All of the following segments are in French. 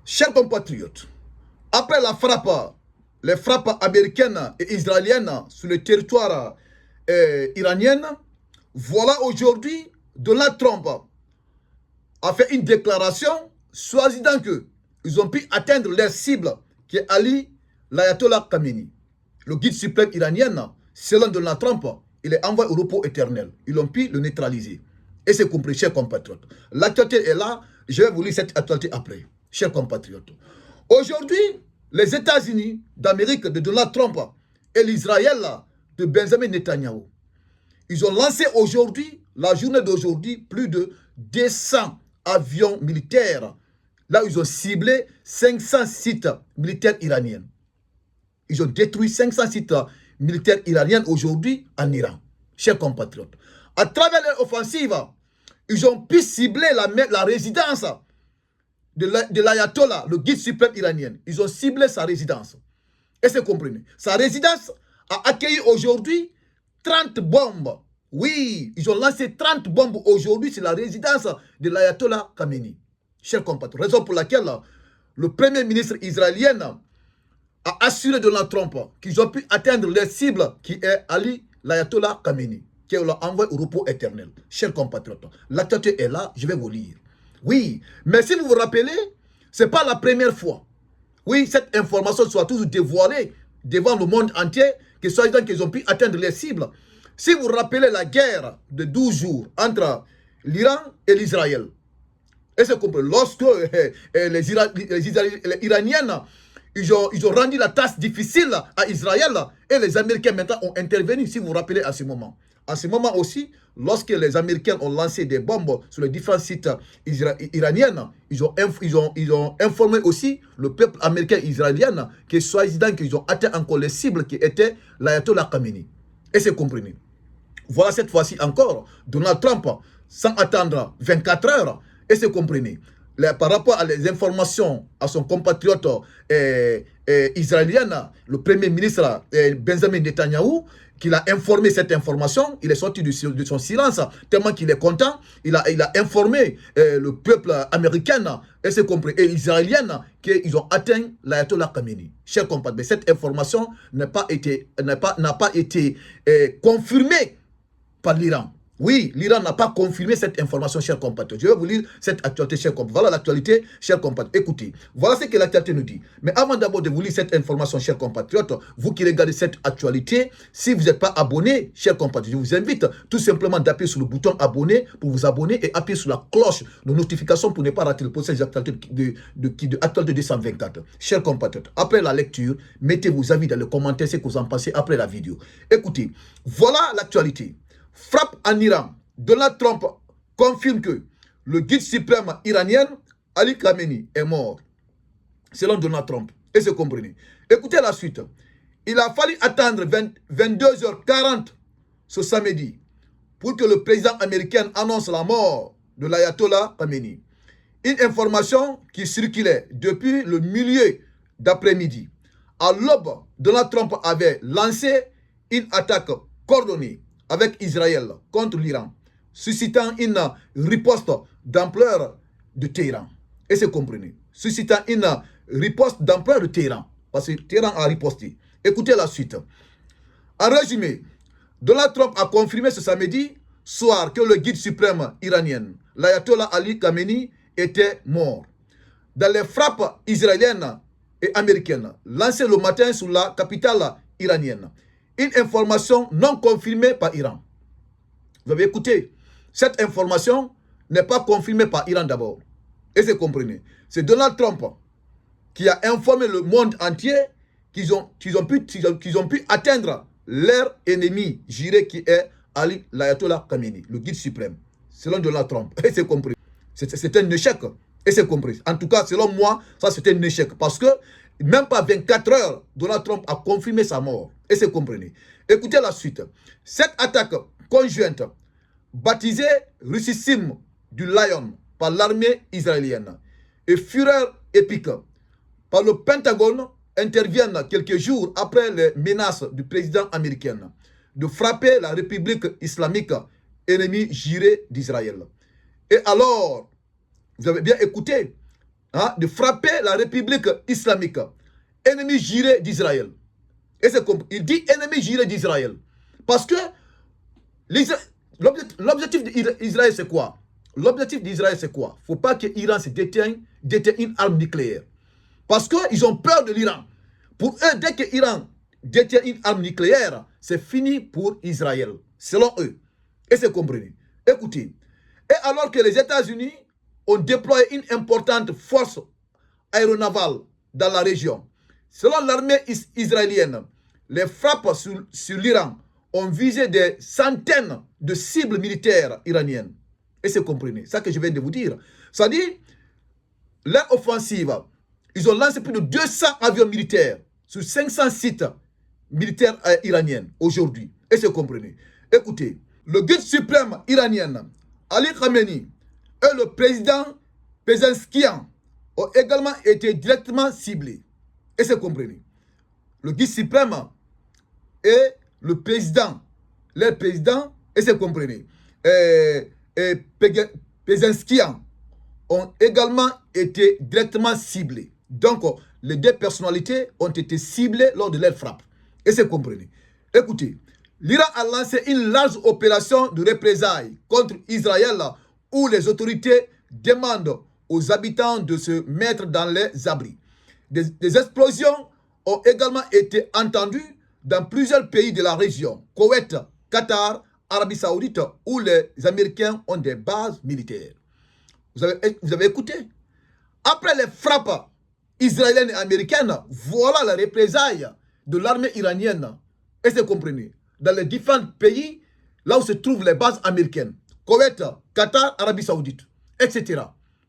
Chers compatriotes, après les frappes américaines et israéliennes sur le territoire iranien, voilà aujourd'hui Donald Trump a fait une déclaration soi-disant qu'ils ont pu atteindre leur cible qui est Ali l'Ayatollah Khamenei. Le guide suprême iranien, selon Donald Trump, il est envoyé au repos éternel. Ils ont pu le neutraliser. Et c'est compris, chers compatriotes. L'actualité est là. Je vais vous lire cette actualité après, chers compatriotes. Aujourd'hui, les États-Unis d'Amérique de Donald Trump et l'Israël de Benjamin Netanyahu, ils ont lancé aujourd'hui, la journée d'aujourd'hui, plus de 200 avions militaires. Là où ils ont ciblé 500 sites militaires iraniens. Ils ont détruit 500 sites militaires iraniens aujourd'hui en Iran, chers compatriotes. À travers leur offensive, ils ont pu cibler la résidence de l'Ayatollah, le guide suprême iranien. Ils ont ciblé sa résidence. Et c'est compris. Sa résidence a accueilli aujourd'hui 30 bombes. Oui, ils ont lancé 30 bombes aujourd'hui sur la résidence de l'Ayatollah Khamenei. Chers compatriotes, raison pour laquelle le premier ministre israélien a assuré Donald Trump qu'ils ont pu atteindre leur cible qui est Ali l'Ayatollah Khamenei, qui l'a envoyé au repos éternel. Chers compatriotes, l'actualité est là, je vais vous lire. Oui, mais si vous vous rappelez, ce n'est pas la première fois. Oui, cette information soit toujours dévoilée devant le monde entier, que soi-disant qu'ils ont pu atteindre les cibles. Si vous vous rappelez la guerre de 12 jours entre l'Iran et l'Israël, et c'est compris, lorsque les Iraniens ils ont rendu la tâche difficile à Israël et les Américains maintenant ont intervenu, si vous vous rappelez à ce moment. À ce moment aussi, lorsque les Américains ont lancé des bombes sur les différents sites iraniens, ils ont informé aussi le peuple américain et israélien que soi-disant qu'ils ont atteint encore les cibles qui étaient l'Ayatollah Khamenei. Et c'est compris. Voilà cette fois-ci encore, Donald Trump, sans attendre 24 heures, et c'est compris. Par rapport à les informations à son compatriote israélien, le premier ministre Benjamin Netanyahu, qu'il a informé cette information, il est sorti de son silence, tellement qu'il est content, il a informé le peuple américain, et c'est compris, et israélien, qu'ils ont atteint l'Ayatollah Khamenei. Chers compatriotes, cette information n'a pas été confirmée par l'Iran. Oui, l'Iran n'a pas confirmé cette information, chers compatriotes. Je vais vous lire cette actualité, chers compatriotes. Voilà l'actualité, chers compatriotes. Écoutez, voilà ce que l'actualité nous dit. Mais avant d'abord de vous lire cette information, chers compatriotes, vous qui regardez cette actualité, si vous n'êtes pas abonné, chers compatriotes, je vous invite tout simplement d'appuyer sur le bouton abonner pour vous abonner et appuyer sur la cloche de notification pour ne pas rater le procès d'actualité de actualité 224. Chers compatriotes, après la lecture, mettez vos avis dans les commentaires, ce que vous en pensez après la vidéo. Écoutez, voilà l'actualité. Frappe en Iran. Donald Trump confirme que le guide suprême iranien, Ali Khamenei, est mort. Selon Donald Trump. Et c'est compris. Écoutez la suite. Il a fallu attendre 22h40 ce samedi pour que le président américain annonce la mort de l'Ayatollah Khamenei. Une information qui circulait depuis le milieu d'après-midi. À l'aube, Donald Trump avait lancé une attaque coordonnée avec Israël contre l'Iran, suscitant une riposte d'ampleur de Téhéran. Et c'est compris. Suscitant une riposte d'ampleur de Téhéran. Parce que Téhéran a riposté. Écoutez la suite. En résumé, Donald Trump a confirmé ce samedi soir que le guide suprême iranien, l'Ayatollah Ali Khamenei, était mort. Dans les frappes israéliennes et américaines lancées le matin sur la capitale iranienne, une information non confirmée par Iran. Vous avez écouté, cette information n'est pas confirmée par Iran d'abord. Et c'est compris. C'est Donald Trump qui a informé le monde entier qu'ils ont pu atteindre leur ennemi juré qui est Ali l'Ayatollah Khamenei, le guide suprême. Selon Donald Trump. Et c'est compris. C'est un échec. Et c'est compris. En tout cas, selon moi, ça c'était un échec. Parce que même pas 24 heures, Donald Trump a confirmé sa mort. Et c'est compris. Écoutez la suite. Cette attaque conjointe, baptisée Russissime du Lion par l'armée israélienne et Fureur épique par le Pentagone, interviennent quelques jours après les menaces du président américain de frapper la République islamique, ennemi juré d'Israël. Et alors, vous avez bien écouté, hein, de frapper la République islamique, ennemi juré d'Israël. Et c'est comme il dit ennemi juré d'Israël. Parce que l'objectif d'Israël, c'est quoi? L'objectif d'Israël, c'est quoi? Il ne faut pas que l'Iran se détienne une arme nucléaire. Parce qu'ils ont peur de l'Iran. Pour eux, dès que l'Iran détient une arme nucléaire, c'est fini pour Israël, selon eux. Et c'est compris. Écoutez, et alors que les États-Unis ont déployé une importante force aéronavale dans la région, selon l'armée israélienne, les frappes sur l'Iran ont visé des centaines de cibles militaires iraniennes. Et c'est compris. C'est ça que je viens de vous dire. Ça dit, leur offensive, ils ont lancé plus de 200 avions militaires sur 500 sites militaires iraniens aujourd'hui. Et c'est compris. Écoutez, le guide suprême iranien, Ali Khamenei, et le président Pezeshkian ont également été directement ciblés. Et c'est compris. Le guide suprême et le président, leur président, et c'est compris. Et Pezeshkian ont également été directement ciblés. Donc, les deux personnalités ont été ciblées lors de leur frappe. Et c'est compris. Écoutez, l'Iran a lancé une large opération de représailles contre Israël où les autorités demandent aux habitants de se mettre dans les abris. Des explosions ont également été entendues dans plusieurs pays de la région, Koweït, Qatar, Arabie Saoudite, où les Américains ont des bases militaires. Vous avez écouté? Après les frappes israéliennes et américaines, voilà la représaille de l'armée iranienne. Et c'est compris. Dans les différents pays, là où se trouvent les bases américaines, Koweït, Qatar, Arabie Saoudite, etc.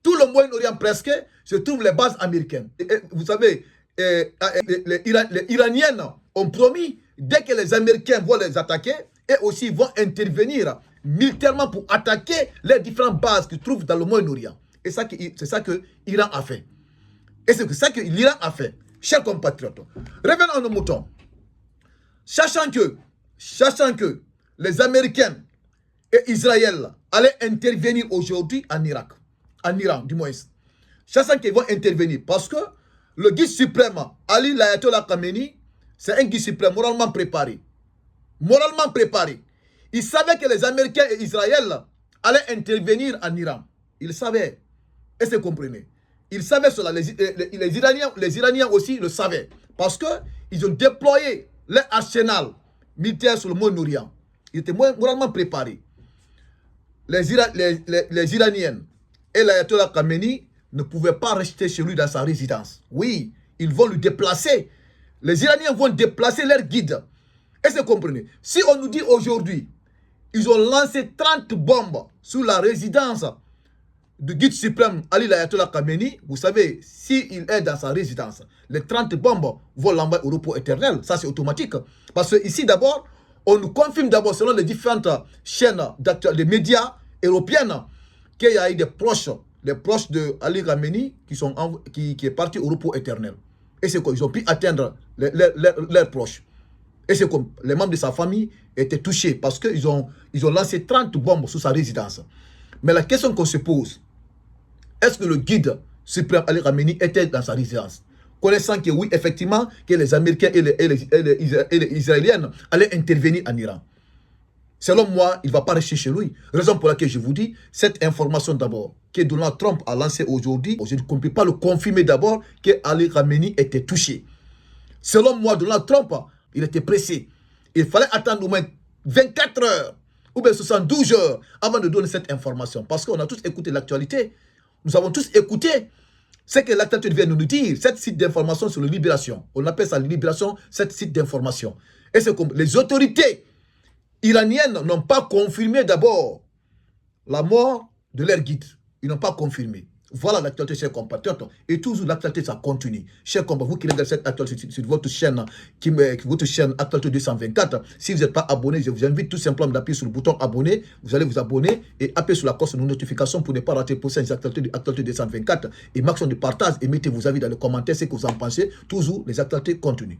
Tout le Moyen-Orient presque se trouvent les bases américaines. Et vous savez, les Iraniennes ont promis, dès que les Américains vont les attaquer, et aussi vont intervenir militairement pour attaquer les différentes bases qui se trouvent dans le Moyen-Orient. Et c'est ça que l'Iran a fait. Et c'est ça que l'Iran a fait. Chers compatriotes, revenons à nos moutons. Sachant que les Américains et Israël allaient intervenir aujourd'hui en Irak, en Iran du moins, sachant qu'ils vont intervenir, parce que le guide suprême, Ali l'Ayatollah Khamenei, c'est un guide suprême moralement préparé. Moralement préparé. Il savait que les Américains et Israël allaient intervenir en Iran. Il savait. Et c'est compris. Il savait cela. Les Iraniens aussi le savaient. Parce qu'ils ont déployé leur arsenal militaire sur le Moyen-Orient. Ils étaient moralement préparés. Les Iraniennes et l'Ayatollah Khamenei ne pouvaient pas rester chez lui dans sa résidence. Oui, ils vont le déplacer. Les Iraniens vont déplacer leur guide. Et c'est compris. Si on nous dit aujourd'hui, ils ont lancé 30 bombes sur la résidence du guide suprême Ali l'Ayatollah Khamenei, vous savez, s'il est dans sa résidence, les 30 bombes vont l'envoyer au repos éternel. Ça, c'est automatique. Parce que ici, d'abord, on nous confirme d'abord, selon les différentes chaînes des médias européennes, qu'il y a eu des proches de Ali Khamenei qui est parti au repos éternel. Et c'est quoi? Ils ont pu atteindre leurs proches. Et c'est comme les membres de sa famille étaient touchés parce qu'ils ont lancé 30 bombes sur sa résidence. Mais la question qu'on se pose, est-ce que le guide suprême Ali Khamenei était dans sa résidence? Connaissant que oui, effectivement, que les Américains et les Israéliens allaient intervenir en Iran. Selon moi, il ne va pas rester chez lui. Raison pour laquelle je vous dis, cette information d'abord, que Donald Trump a lancée aujourd'hui, je ne peux pas le confirmer d'abord que Ali Khamenei était touché. Selon moi, Donald Trump, il était pressé. Il fallait attendre au moins 24 heures ou bien 72 heures avant de donner cette information. Parce qu'on a tous écouté l'actualité. Nous avons tous écouté ce que l'actualité vient de nous dire. Cette site d'information sur la Libération. On appelle ça Libération, cette site d'information. Et c'est comme les autorités iraniennes n'ont pas confirmé d'abord la mort de leur guide. Ils n'ont pas confirmé. Voilà l'actualité, chers compatriotes. Et toujours l'actualité, ça continue. Chers compatriotes, vous qui regardez cette actualité sur votre chaîne, votre chaîne Actualité 224, si vous n'êtes pas abonné, je vous invite tout simplement d'appuyer sur le bouton abonner. Vous allez vous abonner et appuyer sur la cloche de notification pour ne pas rater les prochaines actualités de Actualité 224. Et maximum de partage et mettez vos avis dans les commentaires, ce que vous en pensez. Toujours, les actualités continuent.